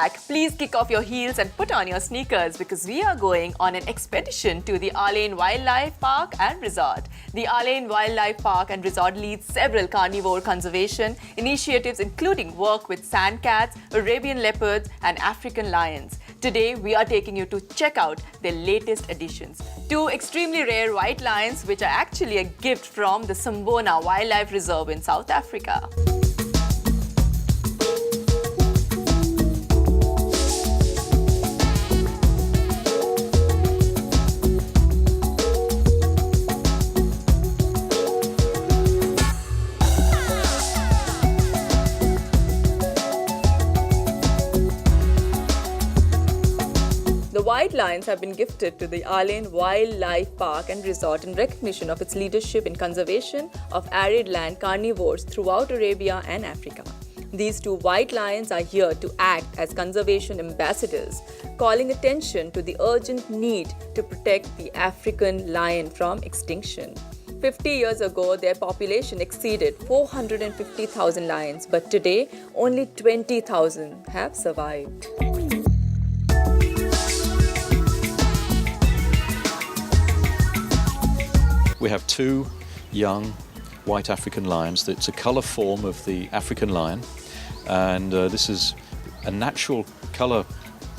back, please kick off your heels and put on your sneakers because we are going on an expedition to the Alain Wildlife Park and Resort. The Alain Wildlife Park and Resort leads several carnivore conservation initiatives including work with sand cats, Arabian leopards and African lions. Today, we are taking you to check out their latest additions. 2 extremely rare white lions which are actually a gift from the Sambona Wildlife Reserve in South Africa. The white lions have been gifted to the Alain Wildlife Park and Resort in recognition of its leadership in conservation of arid land carnivores throughout Arabia and Africa. These 2 white lions are here to act as conservation ambassadors, calling attention to the urgent need to protect the African lion from extinction. 50 years ago, their population exceeded 450,000 lions, but today only 20,000 have survived. We have 2 young white African lions. It's a colour form of the African lion, and this is a natural colour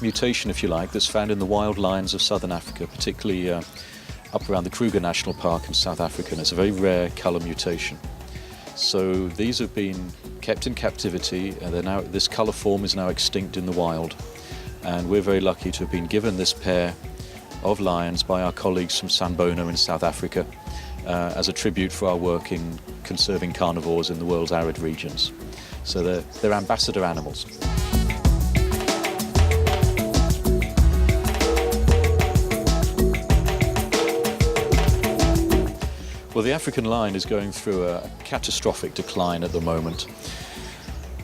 mutation, if you like, that's found in the wild lions of southern Africa, particularly up around the Kruger National Park in South Africa. And it's a very rare colour mutation. So these have been kept in captivity, and this colour form is now extinct in the wild. And we're very lucky to have been given this pair of lions by our colleagues from Sambona in South Africa as a tribute for our work in conserving carnivores in the world's arid regions. So they're ambassador animals. Well, the African lion is going through a catastrophic decline at the moment.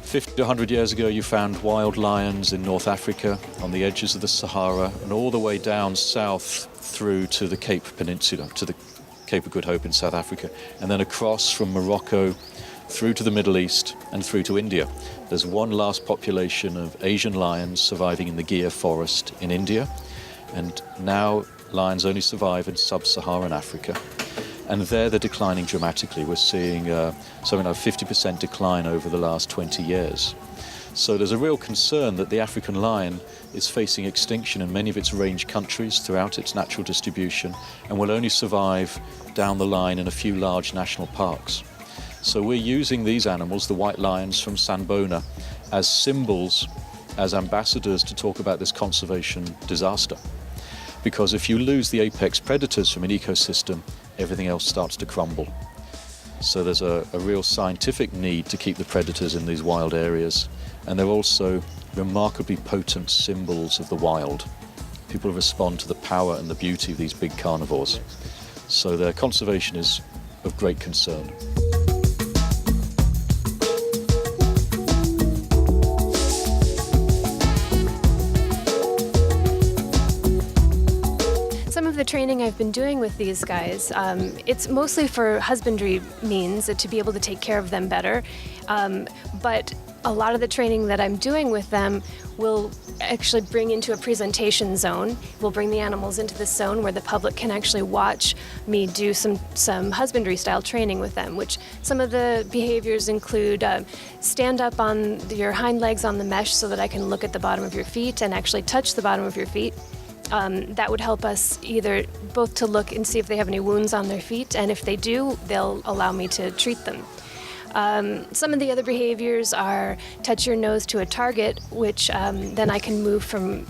50 to 100 years ago, you found wild lions in North Africa, on the edges of the Sahara, and all the way down south through to the Cape Peninsula, to the Cape of Good Hope in South Africa, and then across from Morocco through to the Middle East and through to India. There's one last population of Asian lions surviving in the Gir forest in India, and now lions only survive in sub-Saharan Africa. And there they're declining dramatically. We're seeing something like 50% decline over the last 20 years. So there's a real concern that the African lion is facing extinction in many of its range countries throughout its natural distribution and will only survive down the line in a few large national parks. So we're using these animals, the white lions from Sambona, as symbols, as ambassadors to talk about this conservation disaster. Because if you lose the apex predators from an ecosystem, everything else starts to crumble. So there's a real scientific need to keep the predators in these wild areas. And they're also remarkably potent symbols of the wild. People respond to the power and the beauty of these big carnivores. So their conservation is of great concern. Some of the training I've been doing with these guys, it's mostly for husbandry means to be able to take care of them better. But a lot of the training that I'm doing with them will actually bring into a presentation zone. We'll bring the animals into this zone where the public can actually watch me do some husbandry style training with them, which some of the behaviors include stand up on your hind legs on the mesh so that I can look at the bottom of your feet and actually touch the bottom of your feet. That would help us either both to look and see if they have any wounds on their feet, and if they do, they'll allow me to treat them. Some of the other behaviors are touch your nose to a target, which then I can move from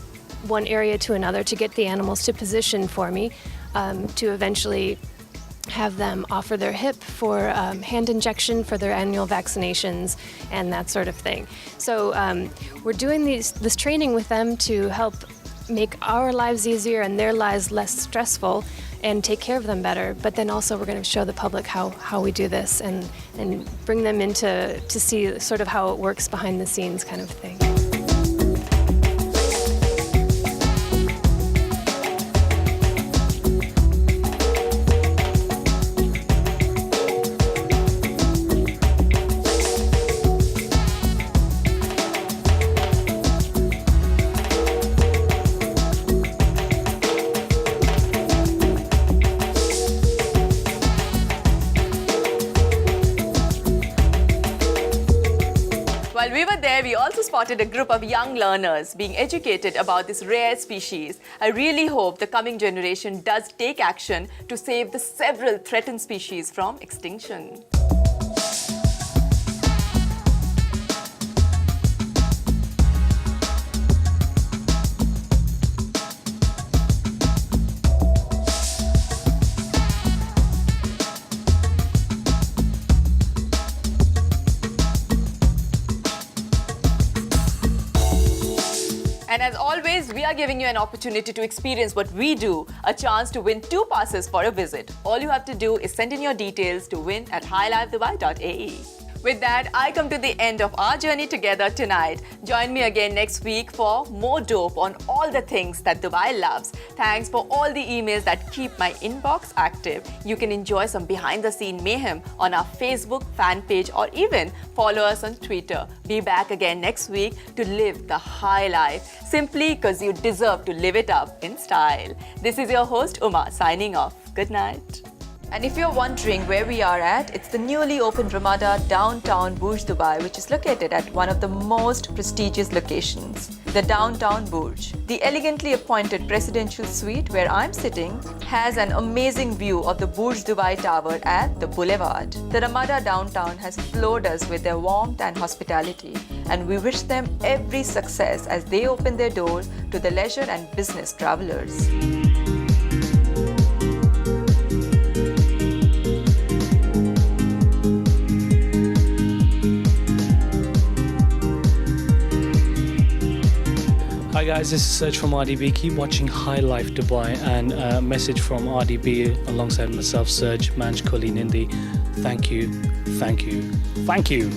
one area to another to get the animals to position for me, to eventually have them offer their hip for hand injection for their annual vaccinations and that sort of thing. So we're doing this training with them to help make our lives easier and their lives less stressful and take care of them better. But then also we're going to show the public how we do this and bring them into to see sort of how it works behind the scenes kind of thing. While we were there, we also spotted a group of young learners being educated about this rare species. I really hope the coming generation does take action to save the several threatened species from extinction. And as always, we are giving you an opportunity to experience what we do, a chance to win 2 passes for a visit. All you have to do is send in your details to win@highlifedubai.ae. With that, I come to the end of our journey together tonight. Join me again next week for more dope on all the things that Dubai loves. Thanks for all the emails that keep my inbox active. You can enjoy some behind-the-scene mayhem on our Facebook fan page or even follow us on Twitter. Be back again next week to live the high life, simply because you deserve to live it up in style. This is your host, Uma, signing off. Good night. And if you're wondering where we are at, it's the newly opened Ramada downtown Burj Dubai, which is located at one of the most prestigious locations, the downtown Burj. The elegantly appointed presidential suite where I'm sitting has an amazing view of the Burj Dubai Tower at the boulevard. The Ramada downtown has floored us with their warmth and hospitality, and we wish them every success as they open their door to the leisure and business travelers. Hi guys, this is Serge from RDB. Keep watching High Life Dubai, and a message from RDB alongside myself, Serge, Manj, Colleen, Indy. Thank you, thank you, thank you.